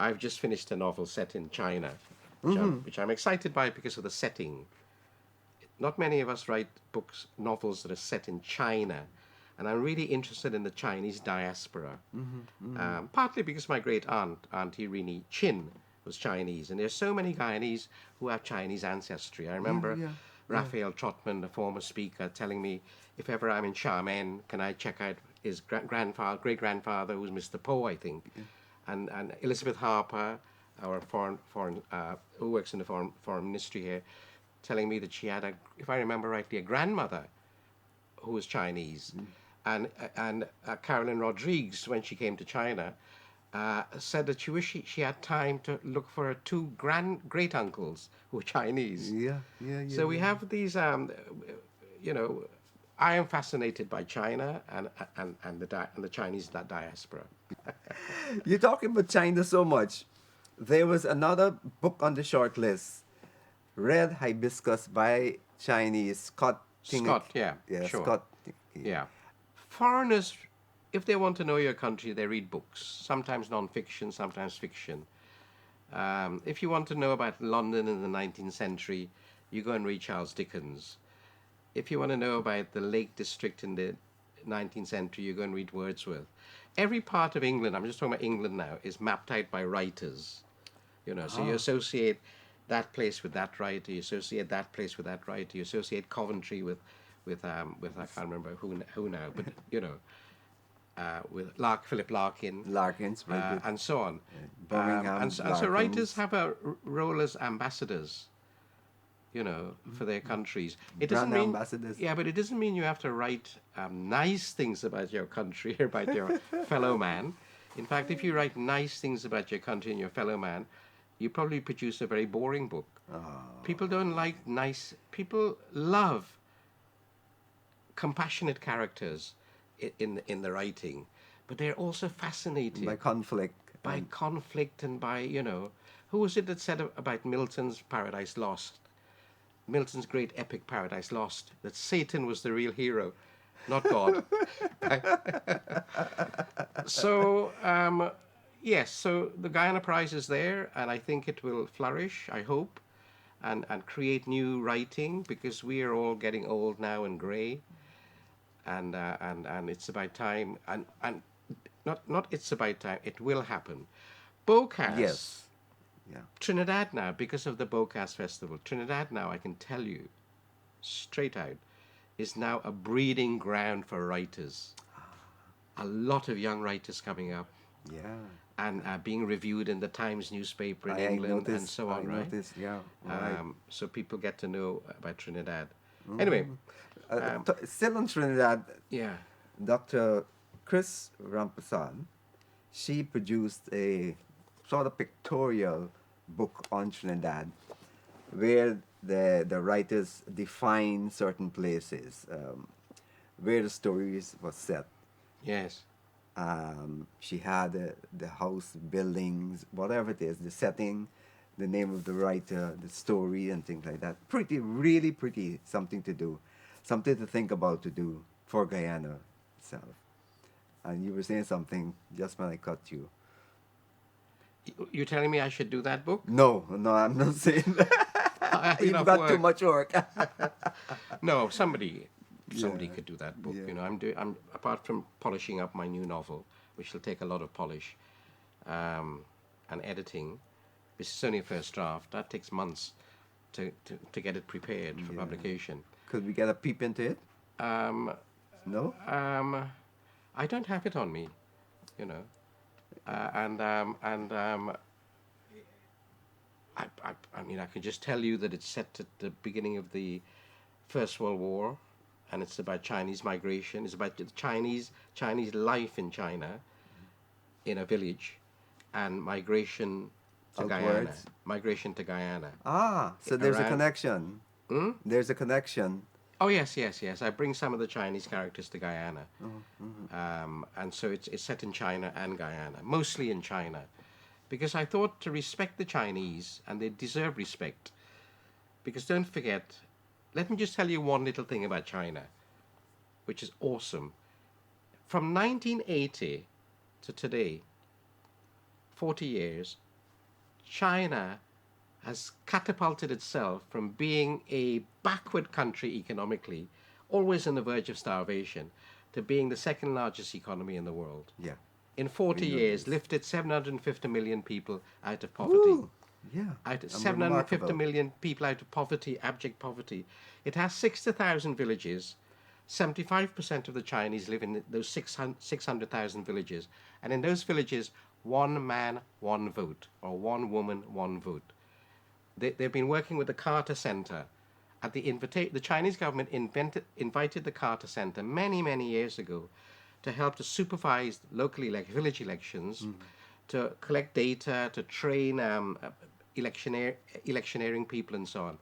I've just finished a novel set in China, which I'm excited by because of the setting. Not many of us write books, novels that are set in China, and I'm really interested in the Chinese diaspora. Partly because my great aunt, Auntie Rini Chin, was Chinese, and there's so many Guyanese who have Chinese ancestry. I remember Raphael Trotman, the former speaker, telling me if ever I'm in Xiamen, can I check out his grandfather, great grandfather, who's Mr. Po, I think, and Elizabeth Harper, our foreign who works in the foreign ministry here, telling me that she had if I remember rightly, a grandmother who was Chinese, and Carolyn Rodriguez, when she came to China, said that she wished she had time to look for her two great uncles who were Chinese. So we have these, I am fascinated by China and the Chinese diaspora. You're talking about China so much. There was another book on the short list, Red Hibiscus by Chinese Scott. Scott, yeah, sure. Scott. Yeah. Foreigners, if they want to know your country, they read books, sometimes non-fiction, sometimes fiction. If you want to know about London in the 19th century, you go and read Charles Dickens. If you want to know about the Lake District in the 19th century, you go and read Wordsworth. Every part of England, I'm just talking about England now, is mapped out by writers. So you associate that place with that writer, you associate that place with that writer, you associate Coventry with I can't remember who now, but with Philip Larkin, and so on. Birmingham, and so writers have a role as ambassadors, for their countries. It doesn't mean ambassadors. Yeah, but it doesn't mean you have to write nice things about your country or about your fellow man. In fact, if you write nice things about your country and your fellow man, you probably produce a very boring book. People don't like people love compassionate characters in the writing, but they're also fascinated by conflict. And by, who was it that said about Milton's Paradise Lost, Milton's great epic Paradise Lost, that Satan was the real hero, not God. So, yes, so the Guyana Prize is there, and I think it will flourish, I hope, and create new writing, because we are all getting old now and grey, and it's about time, and not it's about time, it will happen. BOCAS. Yes. Yeah. Trinidad now, because of the BOCAS festival, Trinidad now, I can tell you, straight out, is now a breeding ground for writers. A lot of young writers coming up. Yeah. And being reviewed in the Times newspaper in England and so on, right? Yeah. Right. So people get to know about Trinidad. Anyway. Still on Trinidad, Yeah. Dr. Chris Rampasad, she produced a sort of pictorial book on Trinidad where the writers define certain places where the stories were set. Yes. She had the house, buildings, whatever it is, the setting, the name of the writer, the story, and things like that. Really pretty, something to do, something to think about to do for Guyana itself. And you were saying something just when I cut you. You're telling me I should do that book? No, I'm not saying that. You've got too much work. No, somebody could do that book. Yeah. I'm apart from polishing up my new novel, which will take a lot of polish and editing. This is only a first draft. That takes months to get it prepared for publication. Could we get a peep into it? No. I don't have it on me, I mean, I can just tell you that it's set at the beginning of the First World War, and it's about Chinese migration. It's about the Chinese life in China, in a village, and migration to Guyana. Migration to Guyana. So there's a connection. There's a connection. Oh yes. I bring some of the Chinese characters to Guyana, and so it's set in China and Guyana, mostly in China, because I thought to respect the Chinese, and they deserve respect. Because don't forget, let me just tell you one little thing about China, which is awesome. From 1980 to today, 40 years, China has catapulted itself from being a backward country economically, always on the verge of starvation, to being the second largest economy in the world. Yeah. In 40 We know years, this. lifted 750 million people out of poverty. Woo! Yeah. Out of 750 Remarkable. million people out of poverty, abject poverty. It has 60,000 villages. 75% of the Chinese live in those 600,000 villages. And in those villages, one man, one vote, or one woman, one vote. They've been working with the Carter Center. The Chinese government invited the Carter Center many, many years ago to help to supervise village elections, to collect data, to train electioneering people, and so on.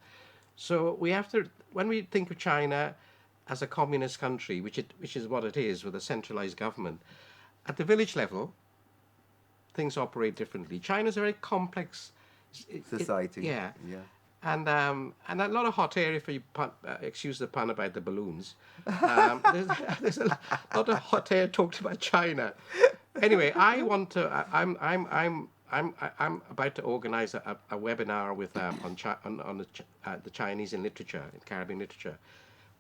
So we have to, when we think of China as a communist country, which is what it is, with a centralized government, at the village level, things operate differently. China's a very complex Society. yeah. Yeah. And a lot of hot air, if you excuse the pun about the balloons. There's a lot of hot air talked about China. Anyway, I want to. I'm about to organize a webinar with on the Chinese in literature, in Caribbean literature,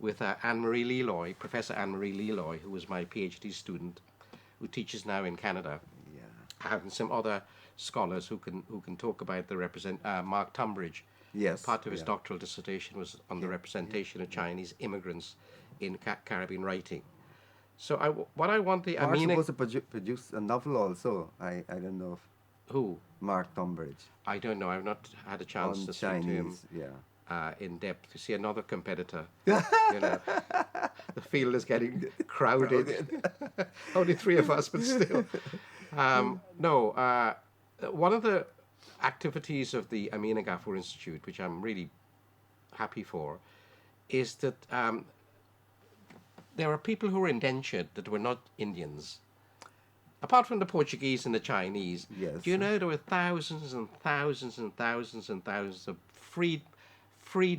with Anne-Marie Leloy, Professor Anne-Marie Leloy, who was my PhD student, who teaches now in Canada. Yeah. And some other scholars who can talk about the Mark Tunbridge. Yes. Part of his yeah. doctoral dissertation was on the representation of Chinese immigrants in Caribbean writing. So what I want the Mark's Amina... supposed to produce a novel also. I don't know if Who? Mark Tunbridge. I don't know. I've not had a chance On to speak to him Chinese, yeah. in depth. To see another competitor. You know, the field is getting crowded. Only three of us, but still. No, one of the activities of the Amina Ghafoor Institute, which I'm really happy for, is that there are people who are indentured that were not Indians. Apart from the Portuguese and the Chinese, Yes. do you know there were thousands and thousands and thousands and thousands of freed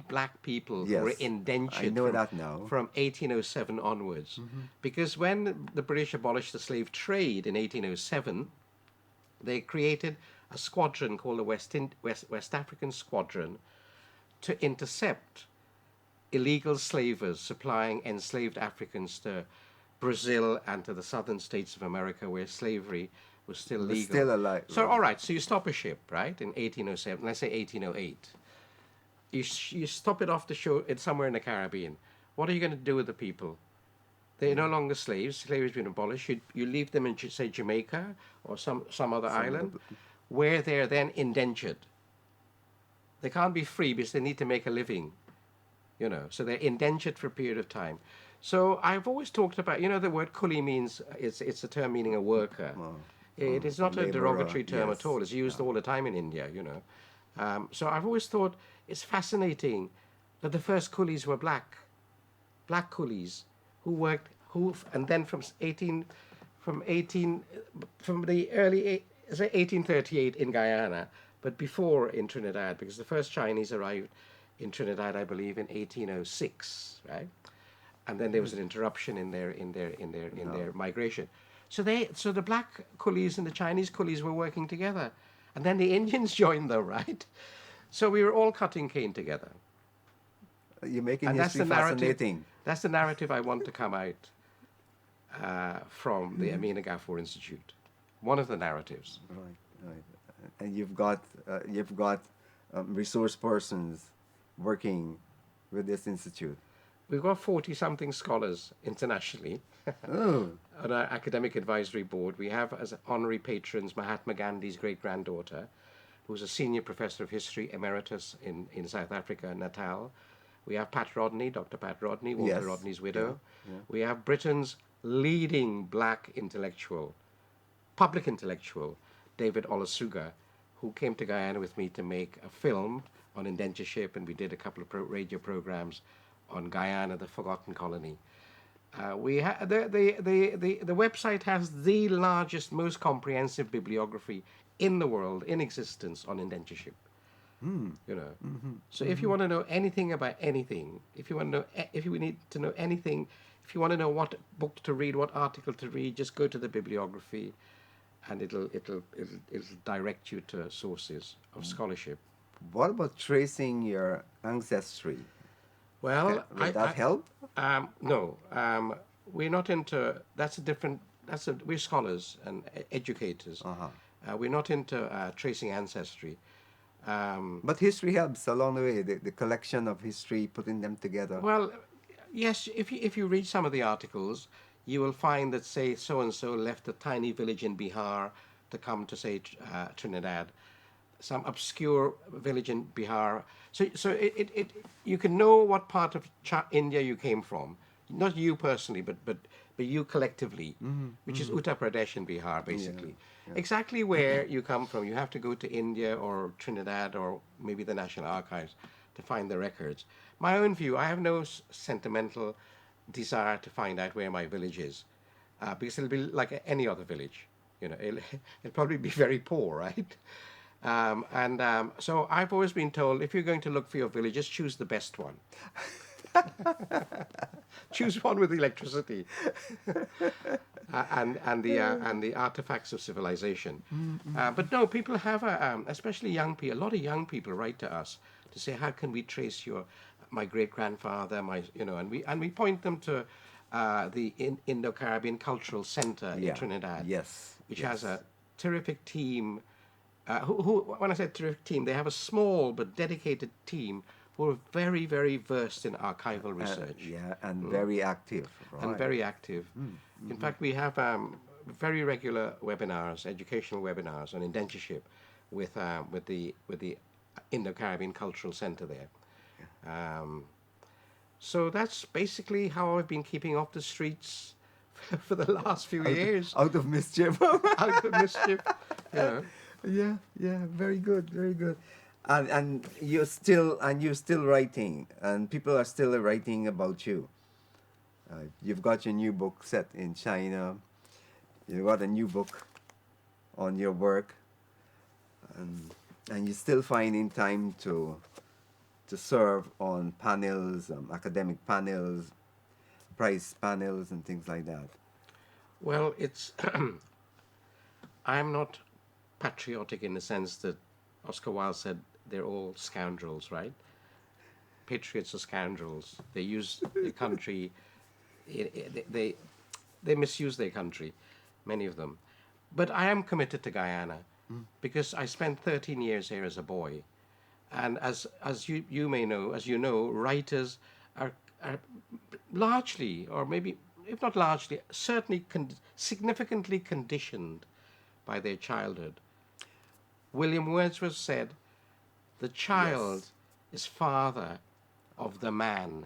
black people who were Yes, indentured I know that now. from 1807 onwards? Because when the British abolished the slave trade in 1807, they created a squadron called the West African Squadron to intercept illegal slavers supplying enslaved Africans to Brazil and to the southern states of America, where slavery was still legal. Still alive. So, all right, so you stop a ship, right, in 1807, let's say 1808. You stop it off the shore, it's somewhere in the Caribbean. What are you going to do with the people? They're no longer slaves. Slavery has been abolished. You leave them in, say, Jamaica or some other island, where they're then indentured. They can't be free because they need to make a living, you know. So they're indentured for a period of time. So I've always talked about, you know, the word culi means, it's a term meaning a worker. It is not a derogatory term yes. at all. It's used all the time in India, you know. So I've always thought it's fascinating that the first coolies were black coolies who worked, and then from the early 1838 in Guyana, but before in Trinidad, because the first Chinese arrived in Trinidad, I believe, in 1806, right? And then there was an interruption in their migration. So the black coolies and the Chinese coolies were working together, and then the Indians joined them, right? So we were all cutting cane together. You're making And history fascinating. That's the narrative I want to come out from the Amina Ghafoor Institute. One of the narratives. Right. And you've got resource persons working with this institute. We've got 40-something scholars internationally Oh, on our academic advisory board. We have as honorary patrons Mahatma Gandhi's great-granddaughter, who's a senior professor of history emeritus in South Africa, Natal. We have Pat Rodney, Dr. Pat Rodney, Walter Yes. Rodney's widow. Yeah. We have Britain's leading black intellectual, public intellectual, David Olusoga, who came to Guyana with me to make a film on indentureship, and we did a couple of radio programs on Guyana, the forgotten colony. The website has the largest, most comprehensive bibliography in the world in existence on indentureship. You know, so if you want to know anything about anything, if you need to know anything, if you want to know what book to read, what article to read, just go to the bibliography, and it'll direct you to sources of scholarship. What about tracing your ancestry? Well, Will that help? no, we're not into. That's a different. We're scholars and educators. Uh-huh. We're not into tracing ancestry. But history helps along the way. The collection of history, putting them together. Well, yes, if you read some of the articles, you will find that, say, so and so left a tiny village in Bihar to come to, say, Trinidad, some obscure village in Bihar. So you can know what part of India you came from, not you personally, but you collectively, which is Uttar Pradesh and Bihar, basically. Exactly where you come from. You have to go to India or Trinidad or maybe the National Archives to find the records. My own view, I have no sentimental desire to find out where my village is, because it'll be like any other village. It'll probably be very poor, right? So I've always been told, if you're going to look for your village, just choose the best one. Choose one with electricity and the artifacts of civilization. But no, people have especially young people. A lot of young people write to us to say, how can we trace my great grandfather, and we point them to the Indo-Caribbean Cultural Center in Trinidad, which has a terrific team. Who, when I say terrific team, they have a small but dedicated team who are very, very versed in archival research. And very active. Right. And very active. In fact, we have very regular webinars, educational webinars on indentureship with the Indo-Caribbean Cultural Center there. So that's basically how I've been keeping off the streets for the last few years. Out of mischief. Out of mischief. Yeah, very good, very good. And you're still writing, and people are still writing about you. You've got your new book set in China. You've got a new book on your work, and you're still finding time to serve on panels, academic panels, prize panels, and things like that. Well, I'm not patriotic in the sense that Oscar Wilde said they're all scoundrels, right? Patriots are scoundrels. They use the country. They misuse their country, many of them. But I am committed to Guyana because I spent 13 years here as a boy, and as you may know, as you know, writers are largely, or maybe if not largely, certainly significantly conditioned by their childhood. William Wordsworth said, "The child is father of the man."